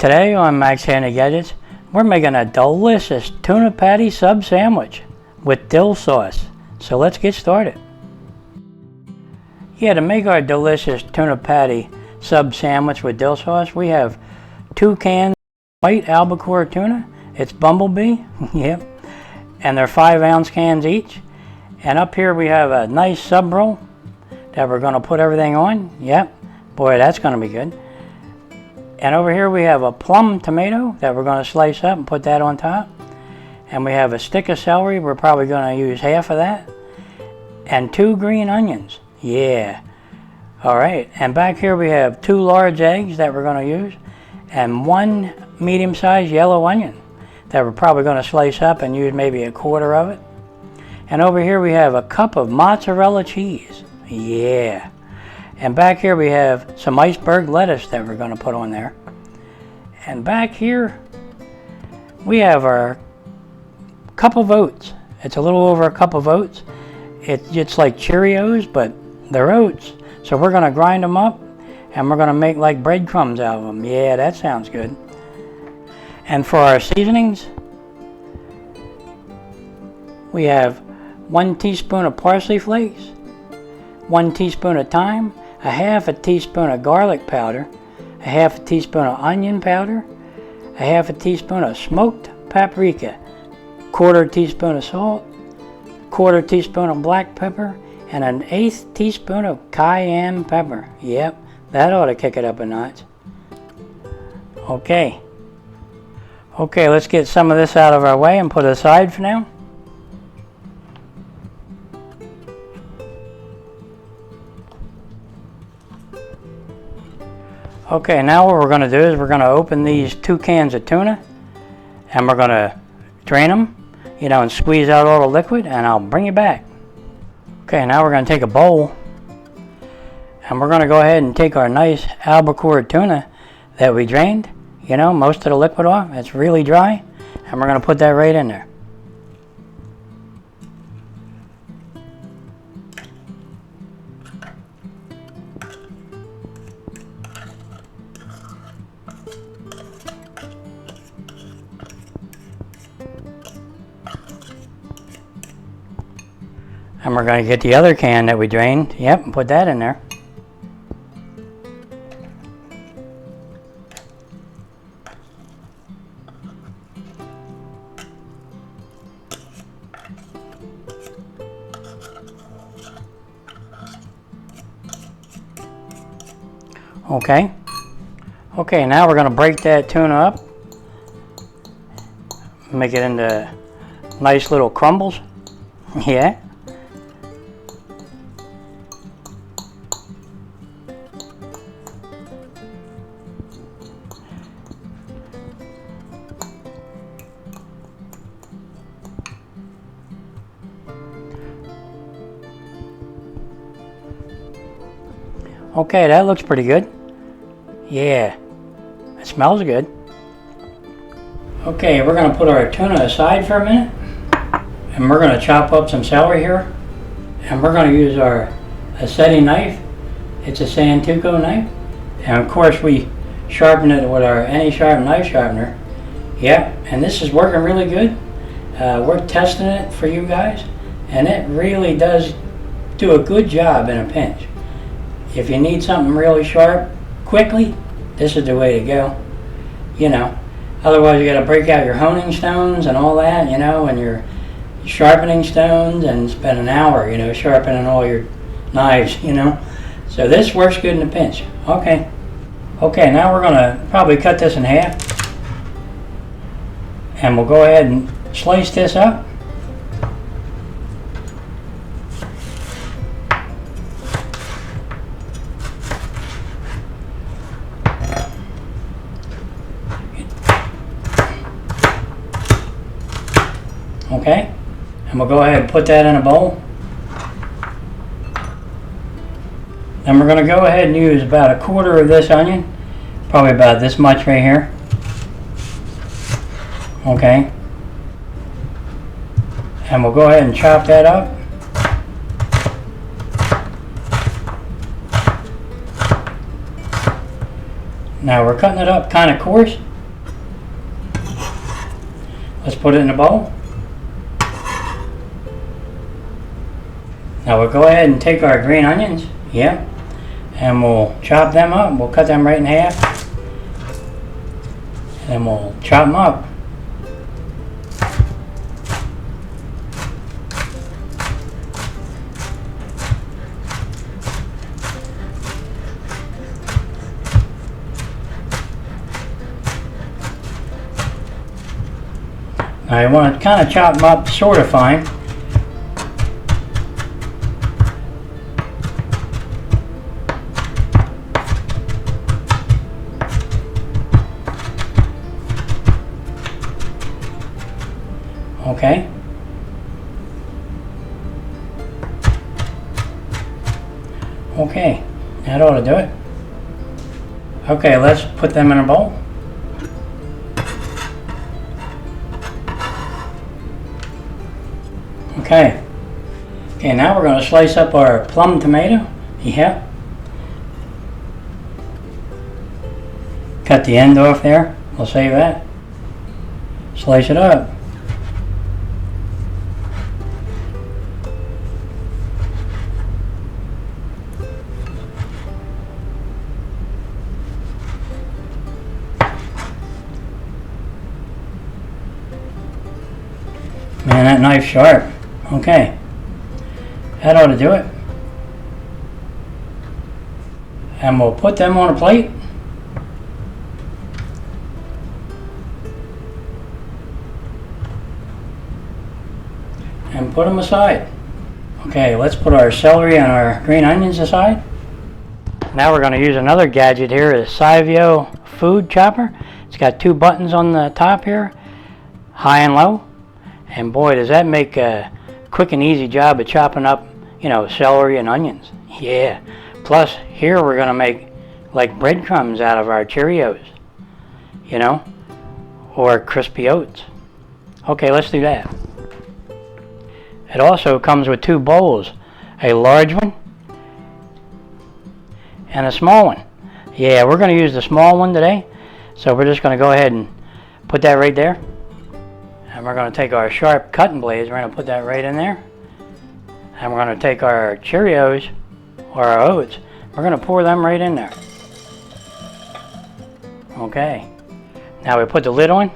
Today on Max Handy Gadgets, we're making a delicious tuna patty sub sandwich with dill sauce. So let's get started. Yeah, to make our delicious tuna patty sub sandwich with dill sauce, we have 2 cans of white albacore tuna. It's Bumblebee, yep, and they're 5-ounce cans each. And up here we have a nice sub roll that we're going to put everything on. Yep, boy, that's going to be good. And over here we have a plum tomato that we're going to slice up and put that on top. And we have a stick of celery. We're probably going to use half of that. And 2 green onions. Yeah. All right. And back here we have 2 large eggs that we're going to use. And 1 medium-sized yellow onion that we're probably going to slice up and use maybe a quarter of it. And over here we have a cup of mozzarella cheese. Yeah. And back here we have some iceberg lettuce that we're going to put on there. And back here we have our cup of oats. It's a little over a cup of oats. It's like Cheerios, but they're oats. So we're going to grind them up and we're going to make like breadcrumbs out of them. Yeah, that sounds good. And for our seasonings, we have 1 teaspoon of parsley flakes, 1 teaspoon of thyme, a half a teaspoon of garlic powder, a half a teaspoon of onion powder, a half a teaspoon of smoked paprika, quarter teaspoon of salt, quarter teaspoon of black pepper, and an 1/8 teaspoon of cayenne pepper. Yep, that ought to kick it up a notch. Okay, let's get some of this out of our way and put it aside for now. Okay, now what we're going to do is we're going to open these 2 cans of tuna and we're going to drain them, and squeeze out all the liquid, and I'll bring you back. Okay, now we're going to take a bowl and we're going to go ahead and take our nice albacore tuna that we drained, most of the liquid off. It's really dry, and we're going to put that right in there. And we're going to get the other can that we drained, and put that in there. Okay, now we're going to break that tuna up, make it into nice little crumbles. Yeah. Okay, that looks pretty good. Yeah, it smells good. Okay, we're going to put our tuna aside for a minute, and we're going to chop up some celery here, and we're going to use our aceti knife. It's a Santoku knife, and of course we sharpen it with our any sharp knife sharpener. Yep, and this is working really good. We're testing it for you guys, and it really does do a good job in a pinch. If you need something really sharp quickly, this is the way to go. Otherwise you got to break out your honing stones and all that, and your sharpening stones, and spend an hour, sharpening all your knives, So this works good in a pinch. Okay, now we're going to probably cut this in half. And we'll go ahead and slice this up. Okay, and we'll go ahead and put that in a bowl. Then we're going to go ahead and use about a quarter of this onion, probably about this much right here. Okay, and we'll go ahead and chop that up. Now we're cutting it up kind of coarse, Let's put it in a bowl. Now we'll go ahead and take our green onions, yep, and we'll chop them up. We'll cut them right in half, and then we'll chop them up. Now you want to kind of chop them up sort of fine. Okay. Okay, that ought to do it. Okay, let's put them in a bowl. Okay. Okay, now we're going to slice up our plum tomato. Yep. Cut the end off there. We'll save that. Slice it up. Man, that knife's sharp. Okay. That ought to do it. And we'll put them on a plate. And put them aside. Okay, let's put our celery and our green onions aside. Now we're going to use another gadget here, a Savio food chopper. It's got two buttons on the top here, high and low. And boy, does that make a quick and easy job of chopping up, you know, celery and onions. Yeah. Plus, here we're going to make like breadcrumbs out of our Cheerios, you know, or crispy oats. Okay, let's do that. It also comes with two bowls, a large one and a small one. Yeah, we're going to use the small one today, so we're just going to go ahead and put that right there. And we're going to take our sharp cutting blades, we're going to put that right in there. And we're going to take our Cheerios, or our oats, we're going to pour them right in there. Okay. Now we put the lid on,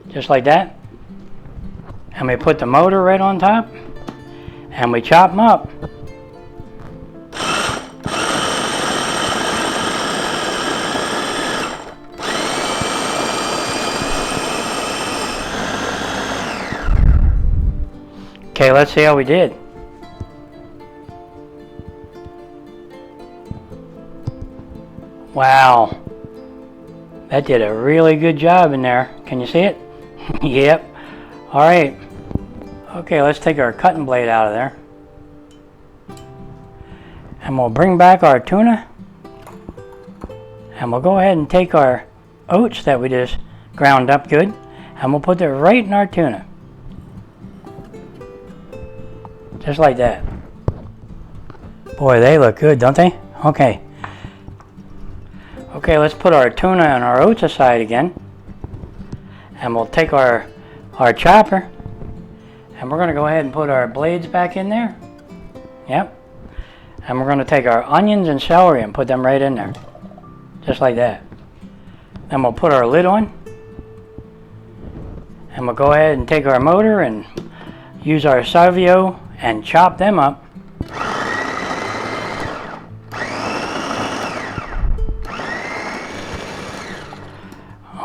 just like that. And we put the motor right on top. And we chop them up. Okay, let's see how we did. Wow. That did a really good job in there. Can you see it? Yep. Alright. Okay, let's take our cutting blade out of there. And we'll bring back our tuna. And we'll go ahead and take our oats that we just ground up good. And we'll put it right in our tuna. Just like that. Boy, they look good, don't they? Okay. Okay, let's put our tuna and our oats aside again. And we'll take our chopper. And we're going to go ahead and put our blades back in there. Yep. And we're going to take our onions and celery and put them right in there. Just like that. Then we'll put our lid on. And we'll go ahead and take our motor and use our Savio and chop them up.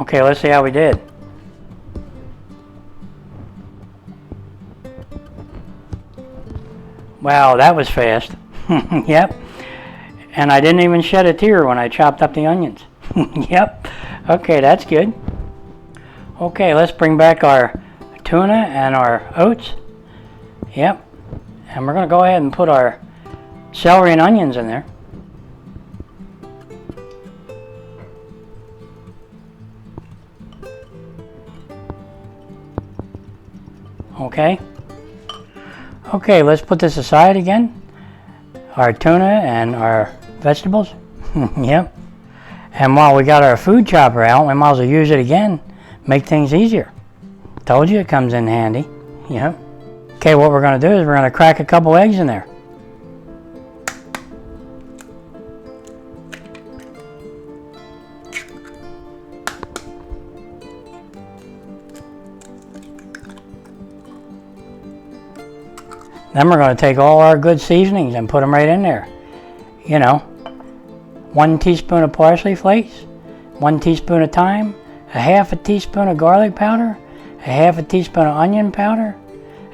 Okay, let's see how we did. Wow, that was fast. Yep. And I didn't even shed a tear when I chopped up the onions. Yep. Okay, that's good. Okay, let's bring back our tuna and our oats. Yep. And we're going to go ahead and put our celery and onions in there. Okay. Okay, let's put this aside again. Our tuna and our vegetables. Yep. And while we got our food chopper out, we might as well use it again. Make things easier. Told you it comes in handy. Yep. Okay, what we're going to do is we're going to crack a couple eggs in there. Then we're going to take all our good seasonings and put them right in there. You know, 1 teaspoon of parsley flakes, 1 teaspoon of thyme, a half a teaspoon of garlic powder, a half a teaspoon of onion powder,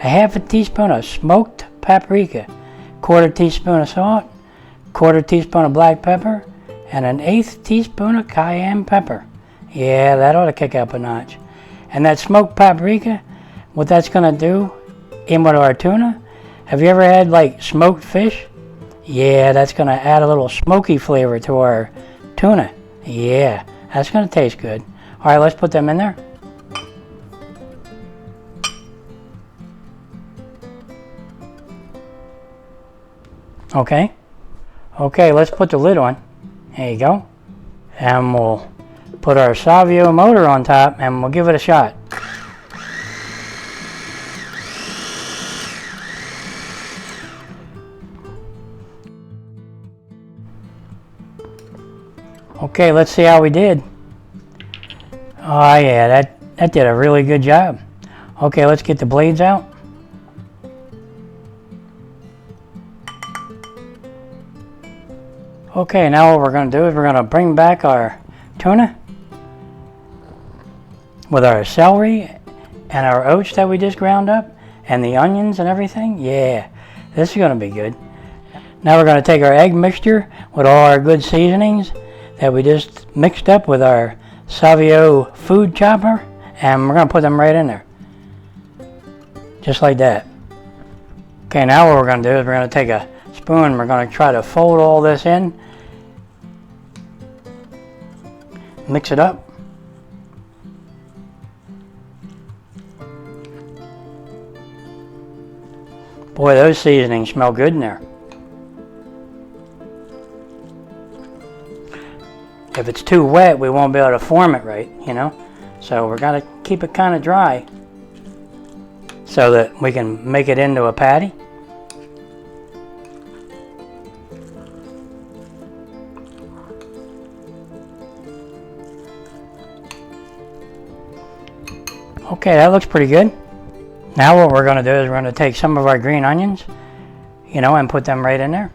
a half a teaspoon of smoked paprika, 1/4 teaspoon of salt, 1/4 teaspoon of black pepper, and an 1/8 teaspoon of cayenne pepper. Yeah, that ought to kick up a notch. And that smoked paprika, what that's going to do in with our tuna, have you ever had like smoked fish? Yeah, that's going to add a little smoky flavor to our tuna. Yeah, that's going to taste good. All right, let's put them in there. Okay. Okay, let's put the lid on. There you go. And we'll put our Savio motor on top and we'll give it a shot. Okay, let's see how we did. Oh yeah, that did a really good job. Okay, let's get the blades out. Okay, now what we're going to do is we're going to bring back our tuna with our celery and our oats that we just ground up and the onions and everything. Yeah, this is going to be good. Now we're going to take our egg mixture with all our good seasonings that we just mixed up with our Savio food chopper, and we're going to put them right in there. Just like that. Okay, now what we're going to do is we're going to take a spoon, we're going to try to fold all this in, mix it up. Boy, those seasonings smell good in there. If it's too wet, we won't be able to form it right, you know. So we're going to keep it kind of dry so that we can make it into a patty. Okay, that looks pretty good. Now what we're going to do is we're going to take some of our green onions, you know, and put them right in there.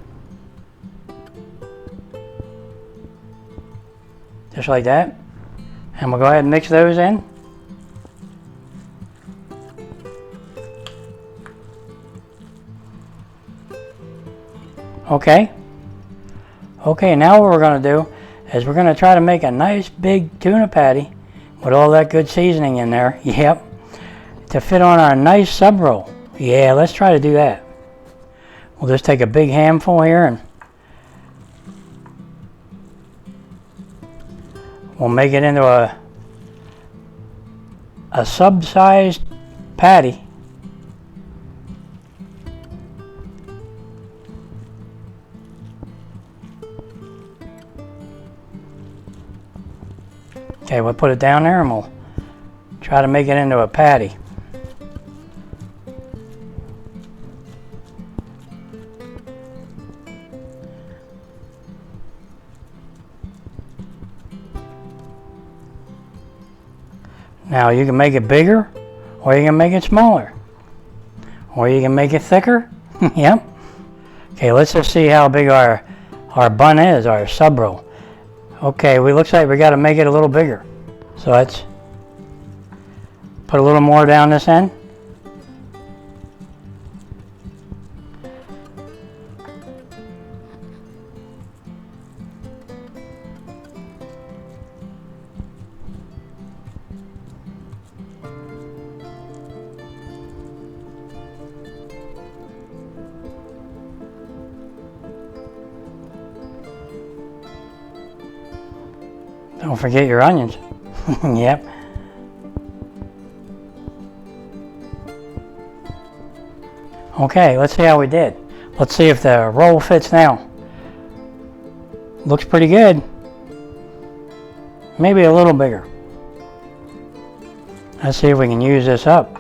Just like that. And we'll go ahead and mix those in. Okay. Okay, now what we're going to do is we're going to try to make a nice big tuna patty with all that good seasoning in there. Yep. To fit on our nice sub roll. Yeah, let's try to do that. We'll just take a big handful here and we'll make it into a sub-sized patty. Okay, we'll put it down there and we'll try to make it into a patty. Now you can make it bigger, or you can make it smaller, or you can make it thicker. Yep. Okay, let's just see how big our bun is, our sub roll. Okay, looks like we got to make it a little bigger. So let's put a little more down this end. Don't forget your onions. Yep. Okay, let's see how we did. Let's see if the roll fits now. Looks pretty good. Maybe a little bigger. Let's see if we can use this up.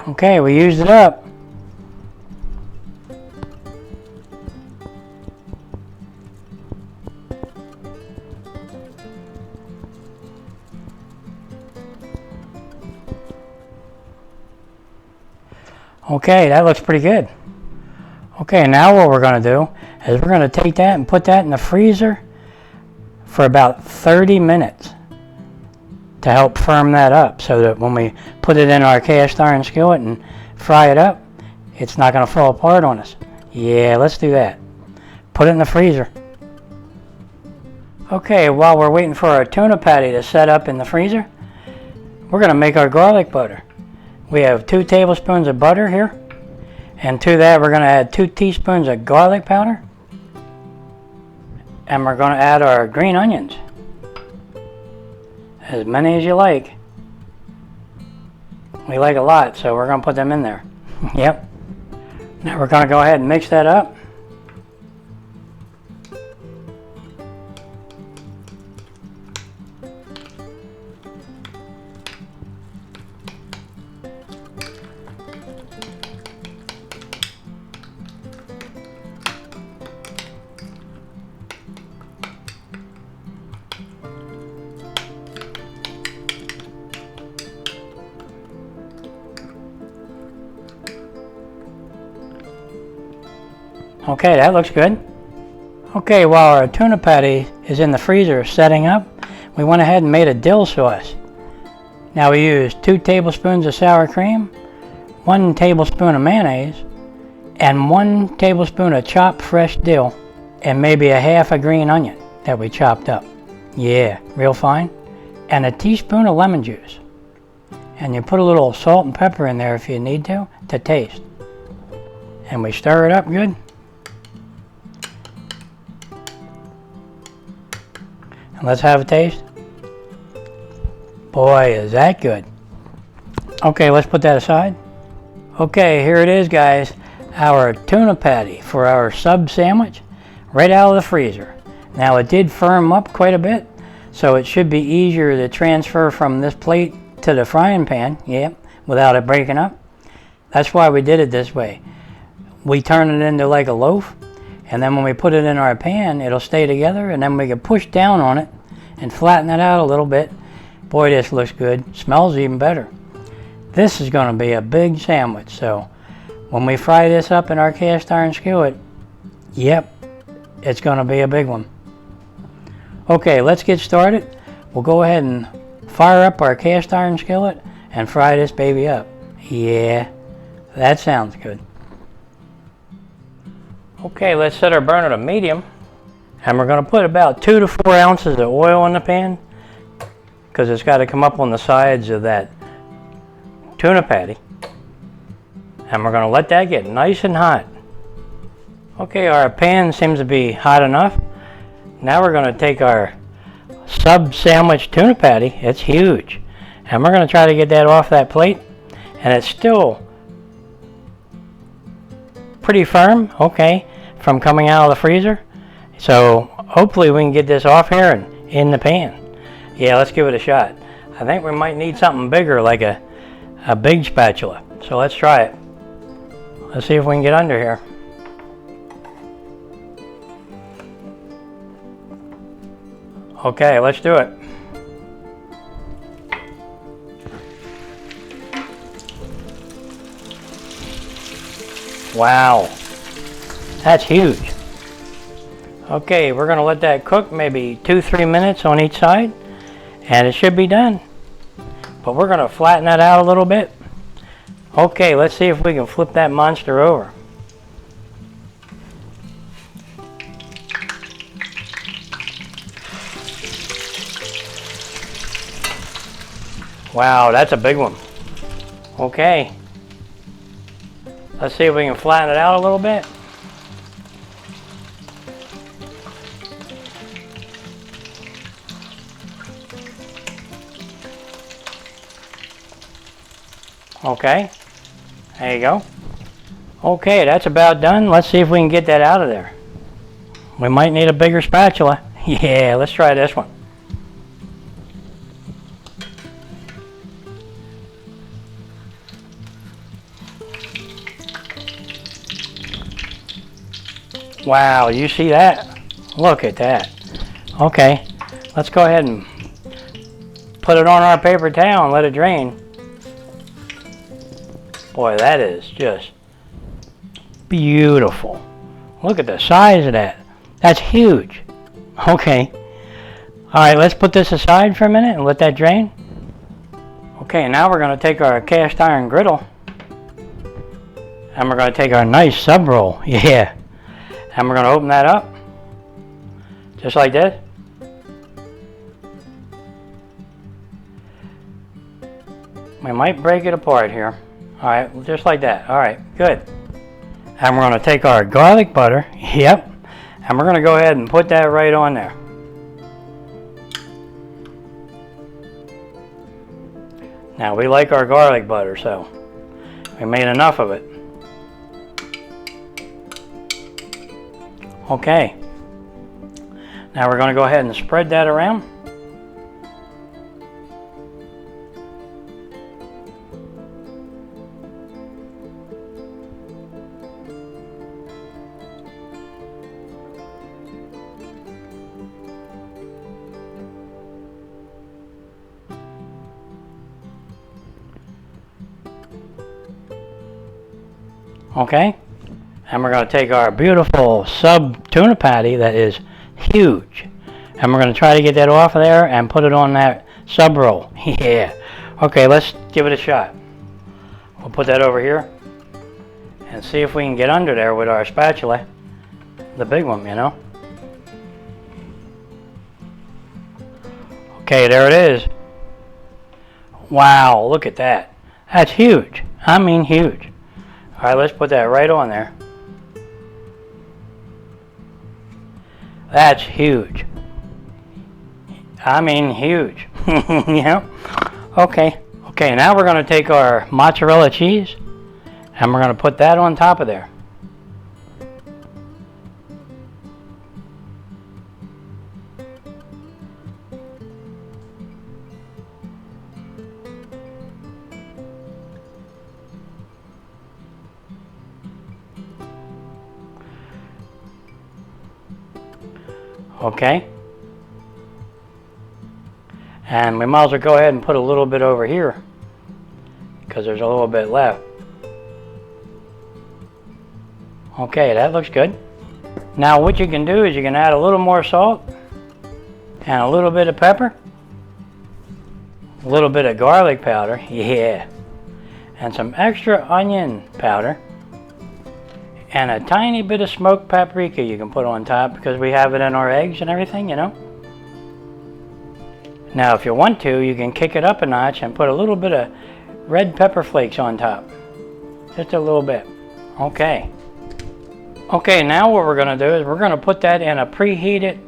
Okay, we used it up. Okay, that looks pretty good. Okay, now what we're going to do is we're going to take that and put that in the freezer for about 30 minutes to help firm that up, so that when we put it in our cast iron skillet and fry it up, it's not going to fall apart on us. Yeah, let's do that. Put it in the freezer. Okay, while we're waiting for our tuna patty to set up in the freezer, we're going to make our garlic butter. We have 2 tablespoons of butter here, and to that we're going to add 2 teaspoons of garlic powder, and we're going to add our green onions. As many as you like. We like a lot, so we're going to put them in there. Yep. Now we're going to go ahead and mix that up. Okay, that looks good. Okay, while our tuna patty is in the freezer setting up, we went ahead and made a dill sauce. Now we used 2 tablespoons of sour cream, 1 tablespoon of mayonnaise, and 1 tablespoon of chopped fresh dill, and maybe a half a green onion that we chopped up. Yeah, real fine. And a teaspoon of lemon juice. And you put a little salt and pepper in there if you need to taste. And we stir it up good. Let's have a taste. Boy, is that good. Okay, let's put that aside. Okay, here it is, guys. Our tuna patty for our sub sandwich right out of the freezer. Now it did firm up quite a bit, so it should be easier to transfer from this plate to the frying pan, without it breaking up. That's why we did it this way. We turn it into like a loaf, and then when we put it in our pan, it'll stay together, and then we can push down on it and flatten it out a little bit. Boy, this looks good. Smells even better. This is going to be a big sandwich, so when we fry this up in our cast iron skillet, it's going to be a big one. Okay, let's get started. We'll go ahead and fire up our cast iron skillet and fry this baby up. Yeah, that sounds good. Okay, let's set our burner to medium, and we're going to put about 2 to 4 ounces of oil in the pan, because it's got to come up on the sides of that tuna patty, and we're going to let that get nice and hot. Okay, our pan seems to be hot enough. Now we're going to take our sub sandwich tuna patty. It's huge, and we're going to try to get that off that plate, and it's still pretty firm, okay, from coming out of the freezer. So hopefully we can get this off here and in the pan. Yeah, let's give it a shot. I think we might need something bigger, like a big spatula. So let's try it. Let's see if we can get under here. Okay, let's do it. Wow, that's huge. Okay, we're going to let that cook maybe 2-3 minutes on each side, and it should be done. But we're going to flatten that out a little bit. Okay, let's see if we can flip that monster over. Wow, that's a big one. Okay. Let's see if we can flatten it out a little bit. Okay, there you go. Okay, that's about done. Let's see if we can get that out of there. We might need a bigger spatula. Yeah, let's try this one. Wow, you see that? Look at that. Okay, let's go ahead and put it on our paper towel and let it drain. Boy, that is just beautiful. Look at the size of that. That's huge. Okay. Alright, let's put this aside for a minute and let that drain. Okay, now we're going to take our cast iron griddle and we're going to take our nice sub roll. Yeah. And we're going to open that up. Just like this. We might break it apart here. Alright, just like that. Alright, good. And we're going to take our garlic butter. Yep. And we're going to go ahead and put that right on there. Now we like our garlic butter, so we made enough of it. Okay. Now we're going to go ahead and spread that around. Okay, and we're going to take our beautiful sub tuna patty that is huge, and we're going to try to get that off of there and put it on that sub roll. Yeah. Okay, let's give it a shot. We'll put that over here and see if we can get under there with our spatula, the big one, you know. Okay, there it is. Wow, look at that. That's huge. I mean huge. Alright, let's put that right on there. That's huge. I mean huge. Yeah. Okay. Okay, now we're going to take our mozzarella cheese and we're going to put that on top of there. Okay, and we might as well go ahead and put a little bit over here because there's a little bit left. Okay, that looks good. Now what you can do is you can add a little more salt and a little bit of pepper, a little bit of garlic powder, yeah, and some extra onion powder, and a tiny bit of smoked paprika you can put on top because we have it in our eggs and everything, you know. Now if you want to, you can kick it up a notch and put a little bit of red pepper flakes on top. Just a little bit. Okay. Okay, now what we're going to do is we're going to put that in a preheated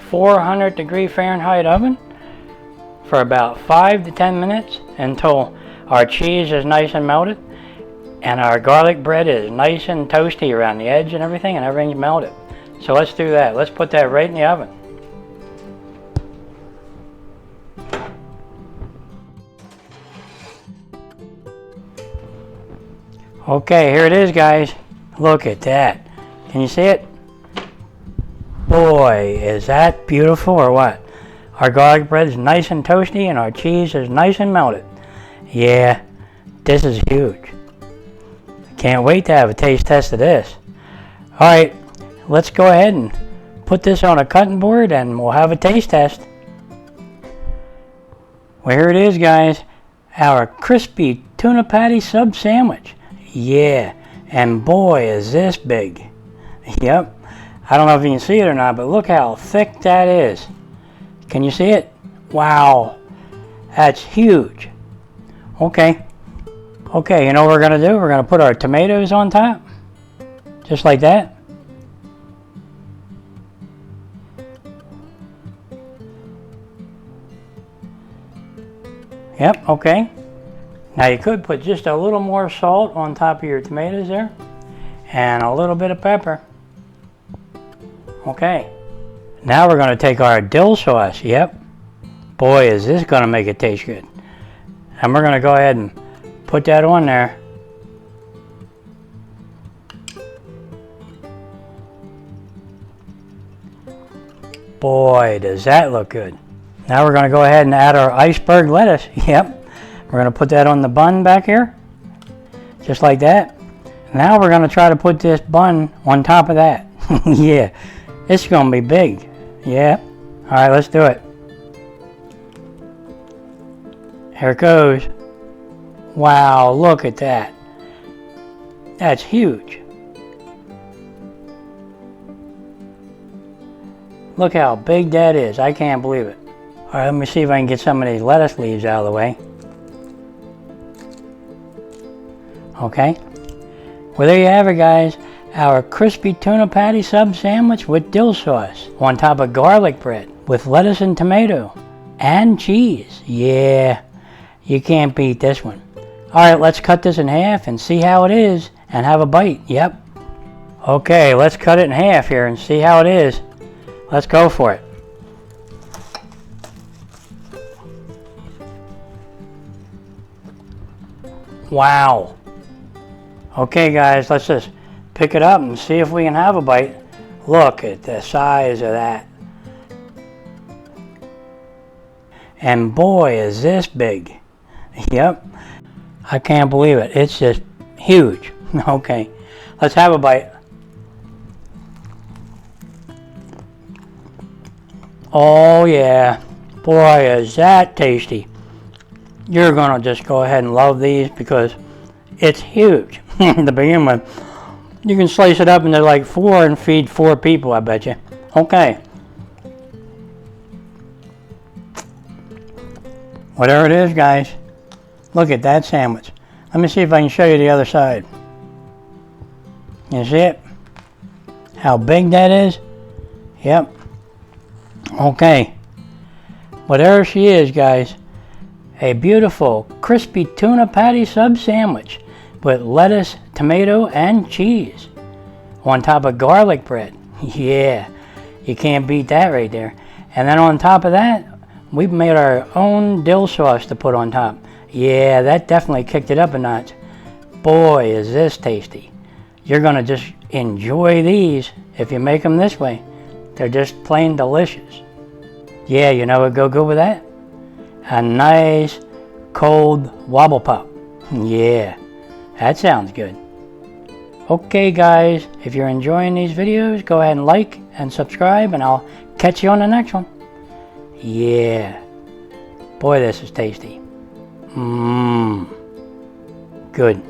400-degree Fahrenheit oven for about 5 to 10 minutes until our cheese is nice and melted. And our garlic bread is nice and toasty around the edge and everything's melted. So let's do that. Let's put that right in the oven. Okay, here it is, guys. Look at that. Can you see it? Boy, is that beautiful or what? Our garlic bread is nice and toasty and our cheese is nice and melted. Yeah, this is huge. Can't wait to have a taste test of this. Alright, let's go ahead and put this on a cutting board and we'll have a taste test. Well, here it is, guys. Our crispy tuna patty sub sandwich. Yeah, and boy is this big. Yep. I don't know if you can see it or not, but look how thick that is. Can you see it? Wow. That's huge. Okay. Okay, you know what we're going to do? We're going to put our tomatoes on top. Just like that. Yep, okay. Now you could put just a little more salt on top of your tomatoes there, and a little bit of pepper. Okay, now we're going to take our dill sauce. Yep, boy is this going to make it taste good. And we're going to go ahead and put that on there. Boy, does that look good. Now we're going to go ahead and add our iceberg lettuce. Yep, we're going to put that on the bun back here, just like that. Now we're going to try to put this bun on top of that. Yeah, it's going to be big. Yeah, all right, let's do it. Here it goes. Wow, look at that. That's huge. Look how big that is. I can't believe it. All right, let me see if I can get some of these lettuce leaves out of the way. Okay. Well, there you have it, guys. Our crispy tuna patty sub sandwich with dill sauce on top of garlic bread with lettuce and tomato and cheese. Yeah, you can't beat this one. All right, let's cut this in half and see how it is and have a bite. Yep. Okay, let's cut it in half here and see how it is. Let's go for it. Wow. Okay, guys, let's just pick it up and see if we can have a bite. Look at the size of that. And boy, is this big. Yep. I can't believe it. It's just huge. Okay, let's have a bite. Oh yeah, boy is that tasty. You're gonna just go ahead and love these because it's huge to begin with. You can slice it up into like 4 and feed 4 people, I bet you. Okay. Whatever it is, guys, look at that sandwich. Let me see if I can show you the other side. You see it? How big that is? Yep. Okay, whatever she is, guys, a beautiful crispy tuna patty sub sandwich with lettuce, tomato, and cheese on top of garlic bread. Yeah, you can't beat that right there. And then on top of that, we've made our own dill sauce to put on top. Yeah, that definitely kicked it up a notch. Boy, is this tasty. You're gonna just enjoy these if you make them this way. They're just plain delicious. Yeah, you know what would go good with that? A nice cold wobble pop. Yeah, that sounds good. Okay, guys, if you're enjoying these videos, go ahead and like and subscribe, and I'll catch you on the next one. Yeah, boy, this is tasty. Good.